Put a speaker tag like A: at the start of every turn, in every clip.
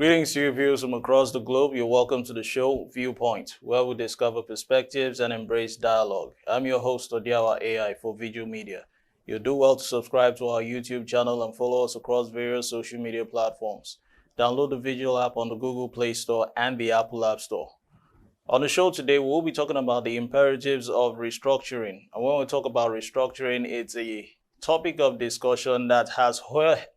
A: Greetings to you viewers from across the globe. You're welcome to the show Viewpoint, where we discover perspectives and embrace dialogue. I'm your host, Odiawa AI for Veegil Media. You'll do well to subscribe to our YouTube channel and follow us across various social media platforms. Download the Veegil app on the Google Play Store and the Apple App Store. On the show today, we'll be talking about the imperatives of restructuring. And when we talk about restructuring, it's a topic of discussion that has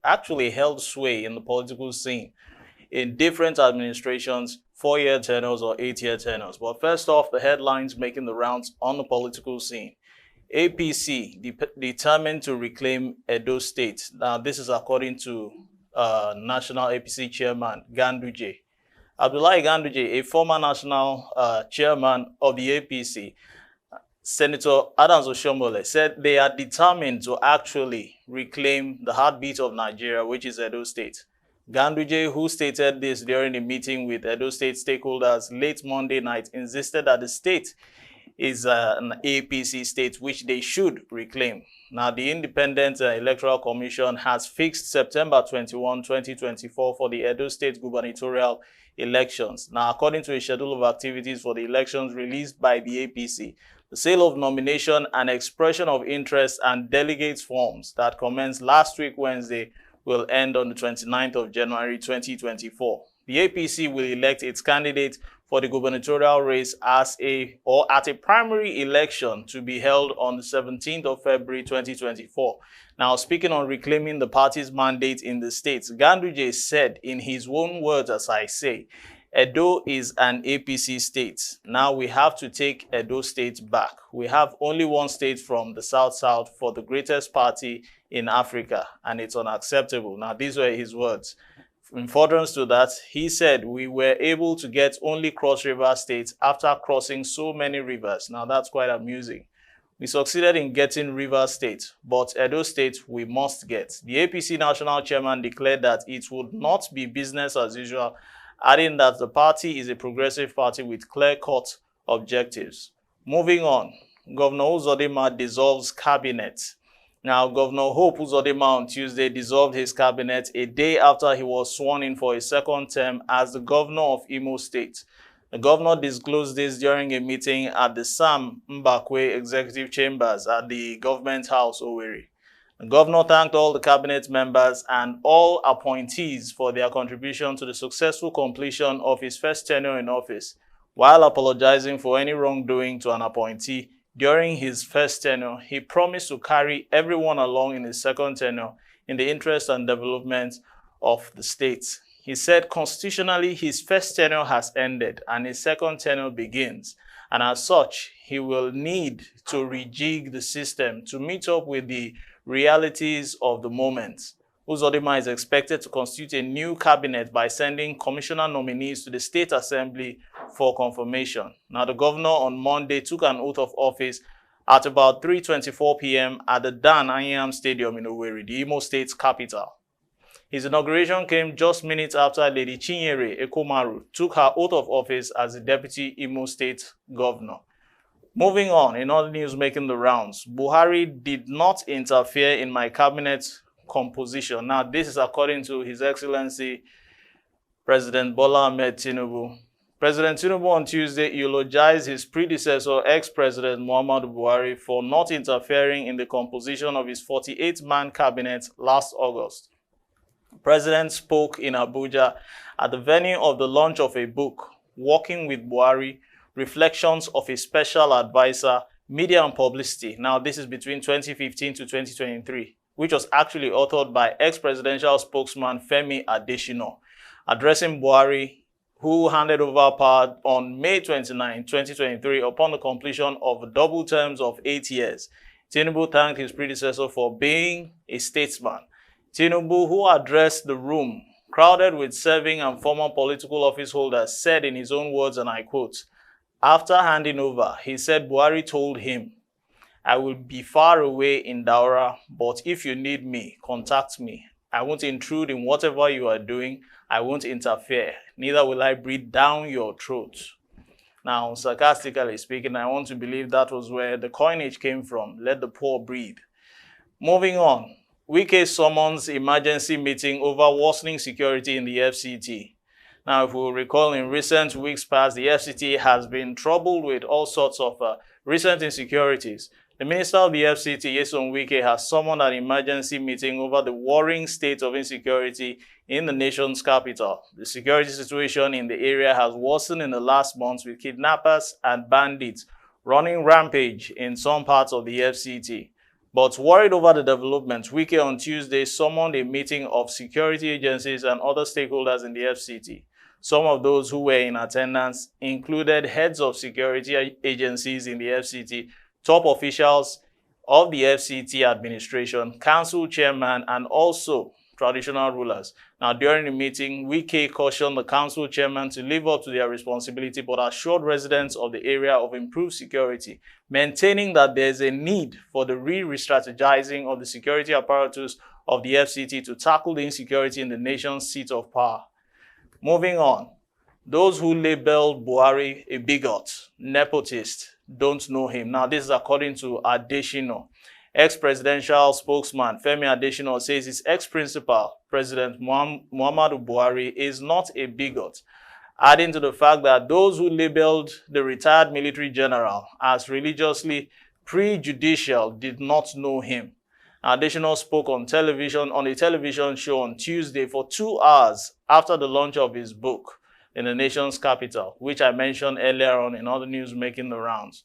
A: actually held sway in the political scene in different administrations, 4-year tenures or 8-year tenures. But first off, the headlines making the rounds on the political scene. APC determined to reclaim Edo State. Now, this is according to National APC Chairman Ganduje. Abdullahi Ganduje, a former national chairman of the APC, Senator Adams Oshiomhole, said they are determined to actually reclaim the heartbeat of Nigeria, which is Edo State. Ganduje, who stated this during a meeting with Edo State stakeholders late Monday night, insisted that the state is an APC state, which they should reclaim. Now, the Independent Electoral Commission has fixed September 21, 2024 for the Edo State gubernatorial elections. Now, according to a schedule of activities for the elections released by the APC, the sale of nomination and expression of interest and delegates forms that commenced last week Wednesday will end on the 29th of January 2024. The APC will elect its candidate for the gubernatorial race at a primary election to be held on the 17th of February 2024. Now, speaking on reclaiming the party's mandate in the states, Ganduje said in his own words, as I say, Edo is an APC state. Now we have to take Edo State back. We have only one state from the South for the greatest party in Africa, and it's unacceptable. Now, these were his words. In furtherance to that, he said we were able to get only Cross River states after crossing so many rivers. Now, that's quite amusing. We succeeded in getting River State, but Edo State we must get. The APC national chairman declared that it would not be business as usual, adding that the party is a progressive party with clear-cut objectives. Moving on, Governor Uzodinma dissolves cabinet. Now, Governor Hope Uzodinma on Tuesday dissolved his cabinet a day after he was sworn in for a second term as the governor of Imo State. The governor disclosed this during a meeting at the Sam Mbakwe Executive Chambers at the Government House, Owerri. The governor thanked all the cabinet members and all appointees for their contribution to the successful completion of his first tenure in office, while apologizing for any wrongdoing to an appointee during his first tenure. He promised to carry everyone along in his second tenure in the interest and development of the state. He said constitutionally his first tenure has ended and his second tenure begins, and as such, he will need to rejig the system to meet up with the realities of the moment. Uzodinma is expected to constitute a new cabinet by sending commissioner nominees to the State Assembly for confirmation. Now, the governor on Monday took an oath of office at about 3:24 p.m. at the Dan Anyam Stadium in Owerri, the Imo State's capital. His inauguration came just minutes after Lady Chinyere Ekomaru took her oath of office as the deputy Imo State governor. Moving on, in other news making the rounds, Buhari did not interfere in my cabinet composition. Now, this is according to His Excellency President Bola Ahmed Tinubu. President Tinubu on Tuesday eulogized his predecessor, ex-President Muhammadu Buhari, for not interfering in the composition of his 48-man cabinet last August. The president spoke in Abuja at the venue of the launch of a book, Working with Buhari, Reflections of a Special Advisor, Media and Publicity. Now, this is between 2015 to 2023, which was actually authored by ex-presidential spokesman Femi Adesina. Addressing Buhari, who handed over power on May 29, 2023, upon the completion of double terms of 8 years, Tinubu thanked his predecessor for being a statesman. Tinubu, who addressed the room crowded with serving and former political office holders, said in his own words, and I quote, after handing over, he said Buhari told him, I will be far away in Daura, but if you need me, contact me. I won't intrude in whatever you are doing. I won't interfere. Neither will I breathe down your throat. Now, sarcastically speaking, I want to believe that was where the coinage came from. Let the poor breathe. Moving on. Wike summons emergency meeting over worsening security in the FCT. Now, if we recall, in recent weeks past, the FCT has been troubled with all sorts of recent insecurities. The Minister of the FCT, Nyesom Wike, has summoned an emergency meeting over the worrying state of insecurity in the nation's capital. The security situation in the area has worsened in the last months, with kidnappers and bandits running rampage in some parts of the FCT. But worried over the developments, Wike on Tuesday summoned a meeting of security agencies and other stakeholders in the FCT. Some of those who were in attendance included heads of security agencies in the FCT, top officials of the FCT administration, council chairman, and also traditional rulers. Now, during the meeting, Wike cautioned the council chairman to live up to their responsibility, but assured residents of the area of improved security, maintaining that there is a need for the re-strategizing of the security apparatus of the FCT to tackle the insecurity in the nation's seat of power. Moving on, those who labeled Buhari a bigot, nepotist, don't know him. Now, this is according to Adesina. Ex-presidential spokesman Femi Adesina says his ex-principal, President Muhammadu Buhari, is not a bigot, adding to the fact that those who labeled the retired military general as religiously prejudicial did not know him. Adesina spoke on a television show on Tuesday for 2 hours after the launch of his book in the nation's capital, which I mentioned earlier on in other news making the rounds.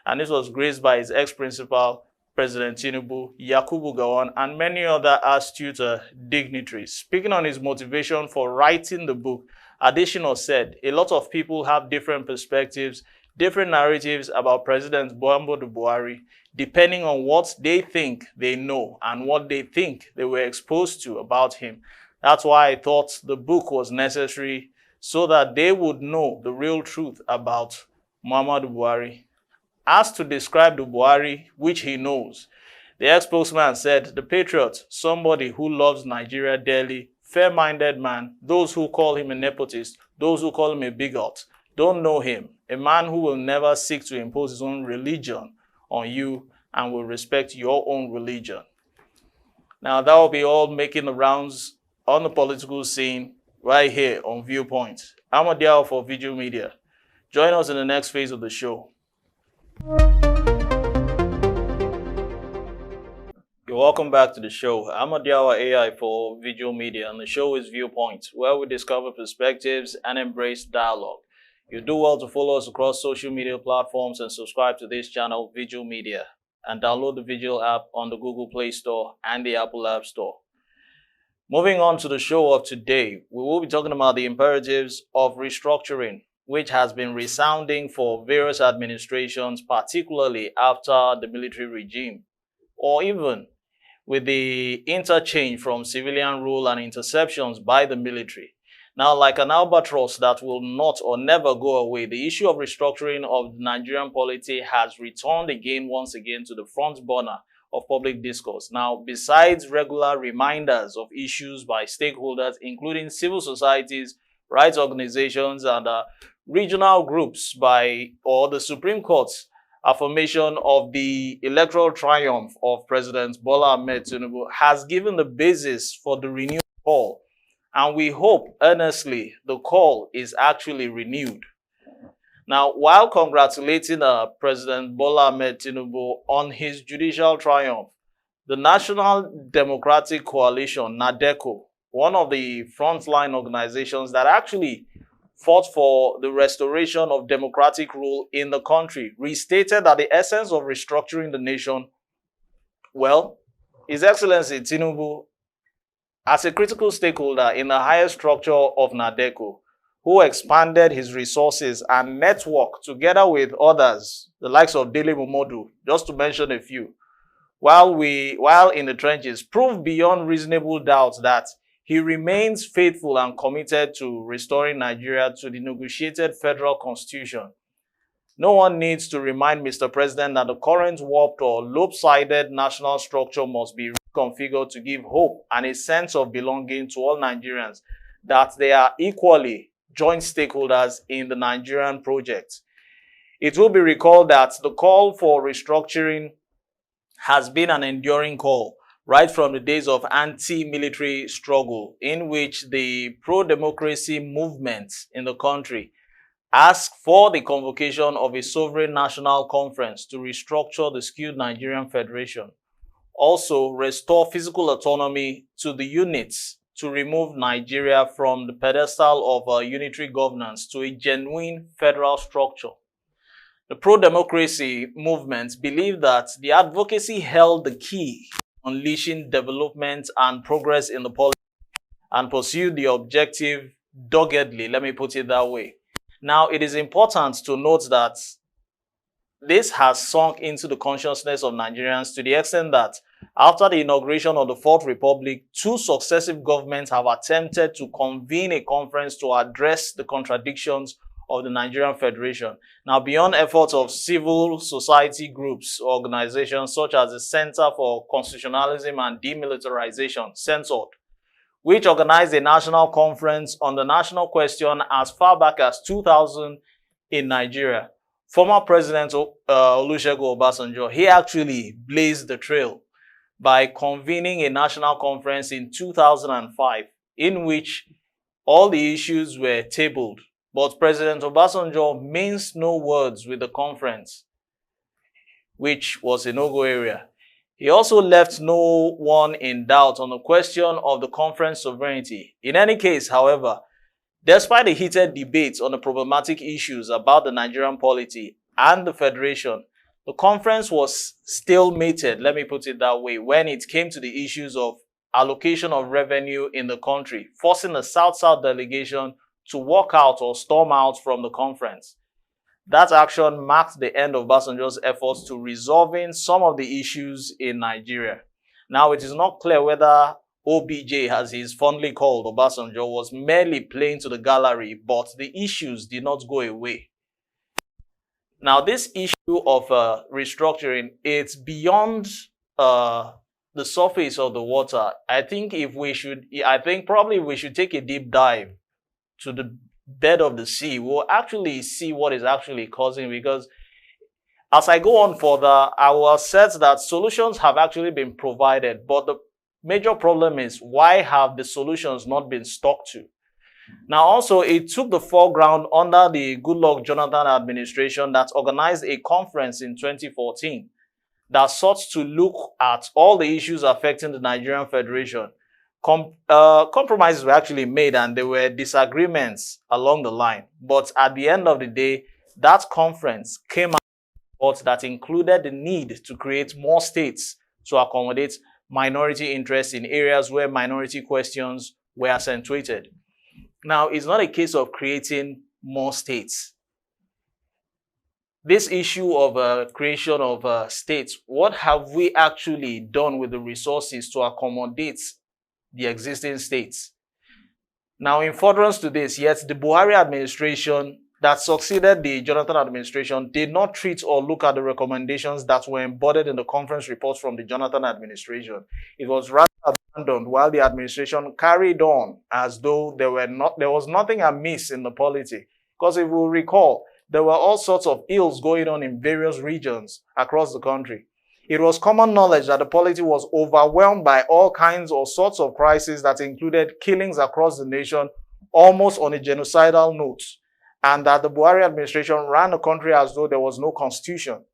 A: And this was graced by his ex-principal, President Tinubu, Yakubu Gowon, and many other astute dignitaries. Speaking on his motivation for writing the book, Adesina said, a lot of people have different perspectives, different narratives about President Muhammadu Buhari, depending on what they think they know and what they think they were exposed to about him. That's why I thought the book was necessary, so that they would know the real truth about Muhammadu Buhari. Asked to describe the Buhari which he knows, the ex-spokesman said, the patriot, somebody who loves Nigeria dearly, fair-minded man, those who call him a nepotist, those who call him a bigot, don't know him, a man who will never seek to impose his own religion on you and will respect your own religion. Now, that will be all making the rounds on the political scene right here on Viewpoint. I'm Odiao for Viewpoint Media. Join us in the next phase of the show. You're welcome back to the show. I'm Odiawa AI for Viewpoint Media, and the show is Viewpoint, where we discover perspectives and embrace dialogue. You do well to follow us across social media platforms and subscribe to this channel, Veegil Media, and download the Veegil app on the Google Play Store and the Apple App Store. Moving on to the show of today, we will be talking about the imperatives of restructuring, which has been resounding for various administrations, particularly after the military regime, or even with the interchange from civilian rule and interceptions by the military. Now, like an albatross that will not or never go away, the issue of restructuring of Nigerian polity has returned once again to the front burner of public discourse. Now, besides regular reminders of issues by stakeholders, including civil societies, rights organizations, and regional groups or the Supreme Court's affirmation of the electoral triumph of President Bola Ahmed Tinubu has given the basis for the renewed call. And we hope earnestly the call is actually renewed. Now, while congratulating President Bola Ahmed Tinubu on his judicial triumph, the National Democratic Coalition, NADECO, one of the frontline organizations that actually fought for the restoration of democratic rule in the country, restated that the essence of restructuring the nation, well, His Excellency Tinubu, as a critical stakeholder in the higher structure of NADECO, who expanded his resources and network together with others, the likes of Dele Momodu, just to mention a few, while in the trenches, proved beyond reasonable doubt that he remains faithful and committed to restoring Nigeria to the negotiated federal constitution. No one needs to remind Mr. President that the current warped or lopsided national structure must be reconfigured to give hope and a sense of belonging to all Nigerians, that they are equally joint stakeholders in the Nigerian project. It will be recalled that the call for restructuring has been an enduring call right from the days of anti-military struggle, in which the pro-democracy movement in the country asked for the convocation of a sovereign national conference to restructure the skewed Nigerian Federation. Also, restore physical autonomy to the units to remove Nigeria from the pedestal of unitary governance to a genuine federal structure. The pro-democracy movement believed that the advocacy held the key on unleashing development and progress in the polity and pursued the objective doggedly, let me put it that way. Now, it is important to note that this has sunk into the consciousness of Nigerians to the extent that after the inauguration of the Fourth Republic, two successive governments have attempted to convene a conference to address the contradictions of the Nigerian Federation. Now, beyond efforts of civil society groups, organizations such as the Center for Constitutionalism and Demilitarization, censored, which organized a national conference on the national question as far back as 2000 in Nigeria. Former President Olusegun Obasanjo, he actually blazed the trail by convening a national conference in 2005, in which all the issues were tabled. But President Obasanjo minced no words with the conference, which was a no-go area. He also left no one in doubt on the question of the conference sovereignty. In any case, however, despite the heated debates on the problematic issues about the Nigerian polity and the Federation, the conference was stalemated, let me put it that way, when it came to the issues of allocation of revenue in the country, forcing the South-South delegation to walk out or storm out from the conference. That action marked the end of Obasanjo's efforts to resolving some of the issues in Nigeria. Now, it is not clear whether OBJ, as he is fondly called, Obasanjo, was merely playing to the gallery, but the issues did not go away. Now, this issue of restructuring, it's beyond the surface of the water. I think probably we should take a deep dive to the bed of the sea. We'll actually see what is actually causing, because as I go on further, I will assert that solutions have actually been provided, but the major problem is, why have the solutions not been stuck to? Now, also, it took the foreground under the Goodluck Jonathan administration that organized a conference in 2014 that sought to look at all the issues affecting the Nigerian Federation. Compromises were actually made and there were disagreements along the line. But at the end of the day, that conference came out that included the need to create more states to accommodate minority interests in areas where minority questions were accentuated. Now, it's not a case of creating more states. This issue of creation of states, what have we actually done with the resources to accommodate the existing states? Now, in furtherance to this, yet the Buhari administration that succeeded the Jonathan administration did not treat or look at the recommendations that were embodied in the conference reports from the Jonathan administration. It was rather abandoned while the administration carried on as though there was nothing amiss in the polity. Because if we recall, there were all sorts of ills going on in various regions across the country. It was common knowledge that the polity was overwhelmed by all kinds or sorts of crises that included killings across the nation, almost on a genocidal note, and that the Buhari administration ran the country as though there was no constitution.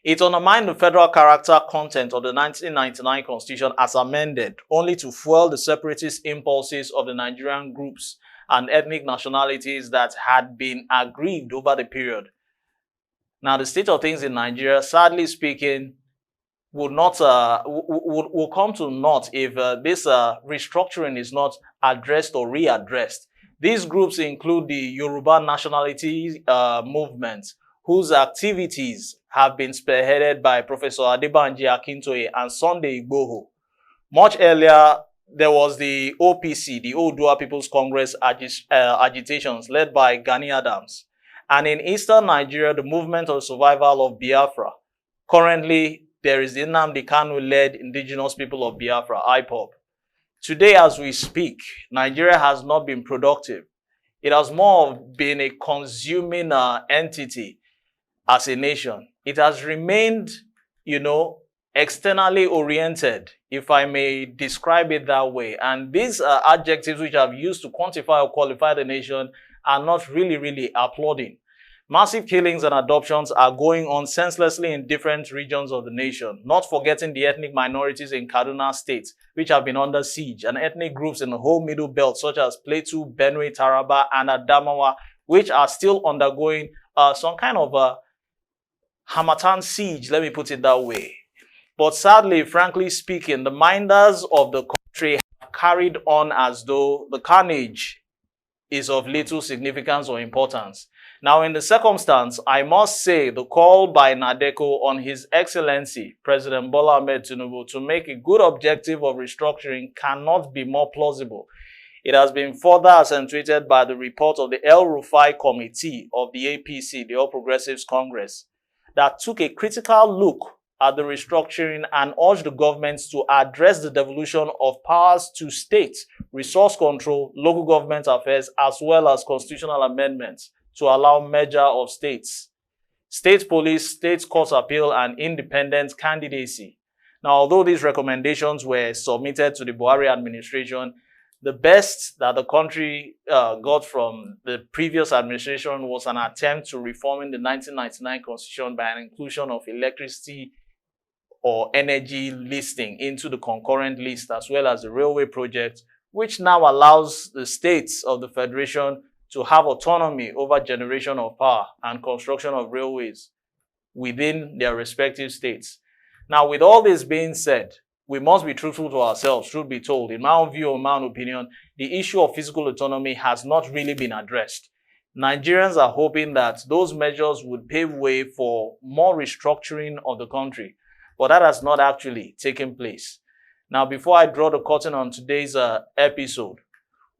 A: It undermined the federal character content of the 1999 constitution as amended, only to fuel the separatist impulses of the Nigerian groups and ethnic nationalities that had been aggrieved over the period. Now, the state of things in Nigeria, sadly speaking, will come to naught if this restructuring is not addressed or readdressed. These groups include the Yoruba nationality movement, whose activities have been spearheaded by Professor Adebanji Akintoye and Sunday Igboho. Much earlier, there was the OPC, the Oodua People's Congress agitations led by Gani Adams. And in eastern Nigeria, the movement of survival of Biafra. Currently, there is the Nnamdi Kanu-led Indigenous People of Biafra, IPOB. Today, as we speak, Nigeria has not been productive. It has more been a consuming entity as a nation. It has remained, externally oriented, if I may describe it that way. And these are adjectives which I've used to quantify or qualify the nation are not really applauding. Massive killings and adoptions are going on senselessly in different regions of the nation, not forgetting the ethnic minorities in Kaduna State, which have been under siege, and ethnic groups in the whole middle belt, such as Plateau, Benue, Taraba, and Adamawa, which are still undergoing some kind of a Hamatan siege, let me put it that way. But sadly, frankly speaking, the minders of the country have carried on as though the carnage is of little significance or importance. Now, in the circumstance, I must say the call by Nadeko on His Excellency, President Bola Ahmed Tinubu, to make a good objective of restructuring cannot be more plausible. It has been further accentuated by the report of the El Rufai Committee of the APC, the All Progressives Congress, that took a critical look at the restructuring and urged the governments to address the devolution of powers to states, resource control, local government affairs, as well as constitutional amendments to allow merger of states, state police, state court appeal, and independent candidacy. Now, although these recommendations were submitted to the Buhari administration, the best that the country got from the previous administration was an attempt to reforming the 1999 constitution by an inclusion of electricity or energy listing into the concurrent list, as well as the railway project, which now allows the states of the federation to have autonomy over generation of power and construction of railways within their respective states. Now, with all this being said, we must be truthful to ourselves, truth be told. In my own view or my own opinion, the issue of physical autonomy has not really been addressed. Nigerians are hoping that those measures would pave way for more restructuring of the country, but that has not actually taken place. Now, before I draw the curtain on today's episode,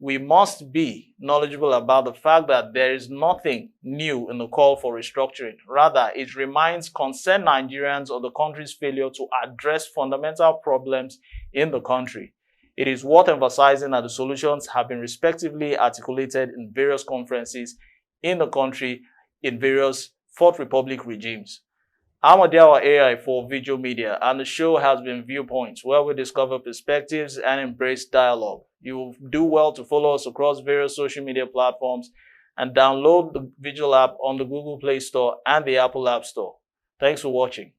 A: we must be knowledgeable about the fact that there is nothing new in the call for restructuring. Rather, it reminds concerned Nigerians of the country's failure to address fundamental problems in the country. It is worth emphasizing that the solutions have been respectively articulated in various conferences in the country in various Fourth Republic regimes. I'm Odiawa AI for Veegil Media, and the show has been Viewpoints, where we discover perspectives and embrace dialogue. You will do well to follow us across various social media platforms and download the Veegil app on the Google Play Store and the Apple App Store. Thanks for watching.